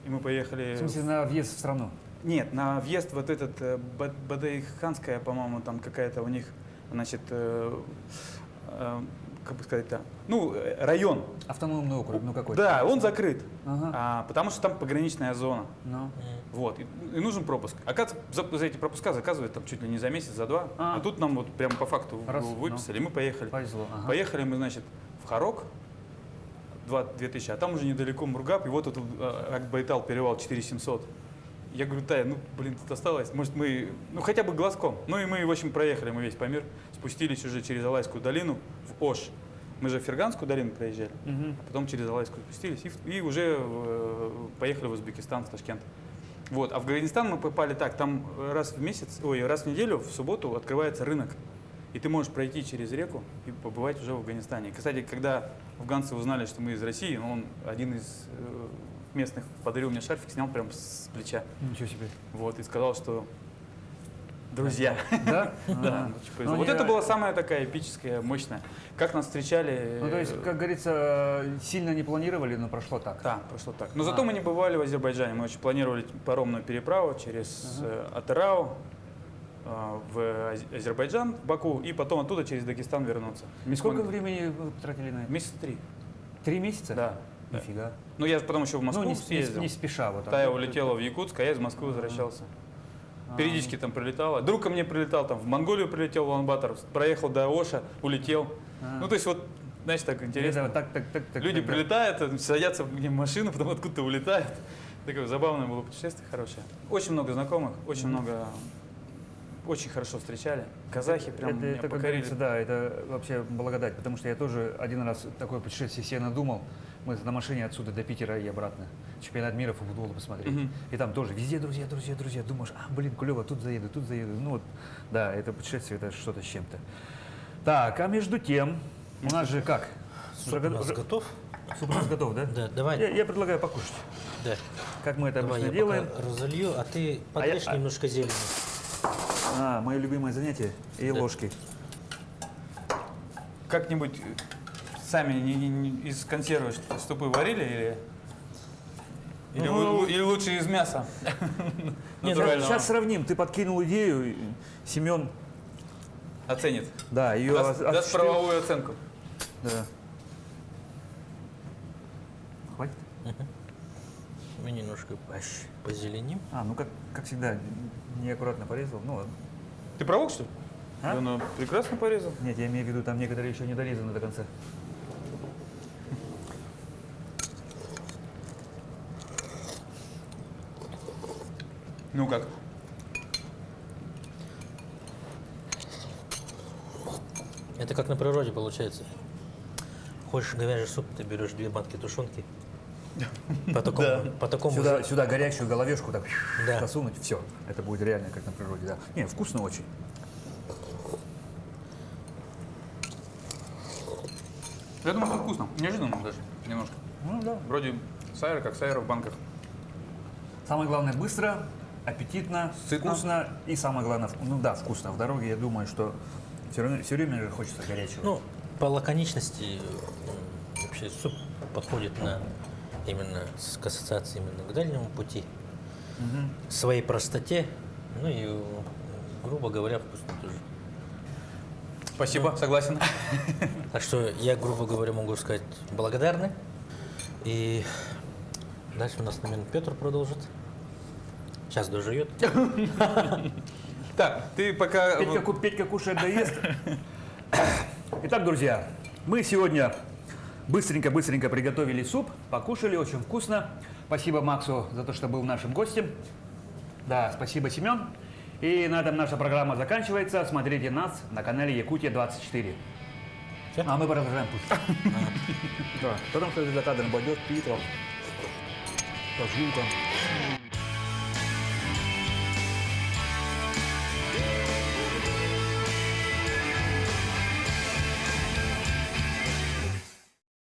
И мы поехали... В смысле, на въезд в страну? Нет, на въезд вот этот Бадайханская, по-моему, там какая-то у них, значит, как бы сказать-то, ну, район. Автономный округ, ну какой? Да, он закрыт, Ага. потому что там пограничная зона. Ну. Вот, и нужен пропуск. Оказывается, за эти пропуска заказывают там чуть ли не за месяц, за два. А тут нам вот прямо по факту Раз, выписали, и мы поехали. Повезло. Ага. Поехали мы, значит, в Харок, 2000, а там уже недалеко Мургаб, и вот тут Акбайтал, перевал 4700. Я говорю, Тая, ну, блин, тут осталось, может, мы, ну, хотя бы глазком. Ну, и мы, в общем, проехали, мы весь Памир, спустились уже через Алайскую долину в Ош. Мы же в Ферганскую долину проезжали, а потом через Алайскую спустились и уже поехали в Узбекистан, в Ташкент. Вот, а в Афганистан мы попали так, там раз в неделю, в субботу открывается рынок. И ты можешь пройти через реку и побывать уже в Афганистане. Кстати, когда афганцы узнали, что мы из России, он один из местных подарил мне шарфик, снял прям с плеча. Ничего себе. Вот, и сказал, что друзья. Да? Да, очень повезло. Вот это была самая такая эпическая, мощная. Как нас встречали. Ну, то есть, как говорится, сильно не планировали, но прошло так. Да, прошло так. Но зато мы не бывали в Азербайджане. Мы очень планировали паромную переправу через Атырау в Азербайджан, в Баку, и потом оттуда через Дагестан вернуться. И сколько времени вы потратили на это? Месяца 3. 3 месяца? Да. Нифига. Ну, я же потом еще в Москву Ну, съездил. не спеша. Вот так. Тая улетела в Якутск, а я из Москвы возвращался. Периодически там прилетала. Друг ко мне прилетал, там в Монголию прилетел, в Улан-Батор, проехал до Оша, улетел. Ну, то есть вот, знаешь, так интересно. Так. Люди прилетают, садятся в машину, потом откуда-то улетают. Такое забавное было путешествие, хорошее. Очень много знакомых, очень много, очень хорошо встречали. Казахи прям меня Это, как покорили. говорится, да, это вообще благодать, потому что я тоже один раз такое путешествие себе надумал. Мы на машине отсюда до Питера и обратно. Чемпионат мира по футболу посмотреть. И там тоже везде друзья. Думаешь, блин, клево, тут заеду. Ну вот, да, это путешествие, это что-то с чем-то. Так, а между тем, у нас же как? Суп у нас готов? Суп у нас готов, да? Да, давай. Я предлагаю покушать. Да. Как мы это Давай обычно я делаем. пока разолью, а ты подрежь немножко зелени. Мое любимое занятие и ложки. Как-нибудь сами из консервы ступы варили или лучше из мяса? Натурального. Сейчас сравним. Ты подкинул идею, Семен, Оценит. да, ее Даст правовую оценку. Да. Хватит? Мы немножко позеленим. Ну как всегда, неаккуратно порезал. Ну ладно. Ты проволок, что ли? А? Да, ну, прекрасно порезал. Нет, я имею в виду, там некоторые еще не дорезаны до конца. Ну как? Это как на природе получается. Хочешь говяжий суп, ты берешь 2 банки тушенки. По такому Сюда горячую головешку так Да. засунуть, все. Это будет реально как на природе, да. Не, вкусно очень. Я думаю, что вкусно. Неожиданно даже немножко. Ну да. Вроде сайра, как сайра в банках. Самое главное, быстро, аппетитно, Сытно. вкусно и самое главное, ну да, вкусно. В дороге, я думаю, что все время же хочется горячего. Ну, по лаконичности вообще суп подходит именно к ассоциации именно к дальнему пути, к своей простоте, ну и, грубо говоря, вкусно тоже. Спасибо, согласен. Так что я, грубо говоря, могу сказать благодарны. И дальше у нас, наверное, Петр продолжит. Сейчас дожует. Так, ты пока... Петька кушает, доест. Итак, друзья, мы сегодня быстренько приготовили суп, покушали, очень вкусно. Спасибо Максу за то, что был нашим гостем. Да, спасибо, Семен. И на этом наша программа заканчивается. Смотрите нас на канале Якутия 24. Всё? А мы продолжаем путь. Да, потому что за кадром пойдет Питер по звукам.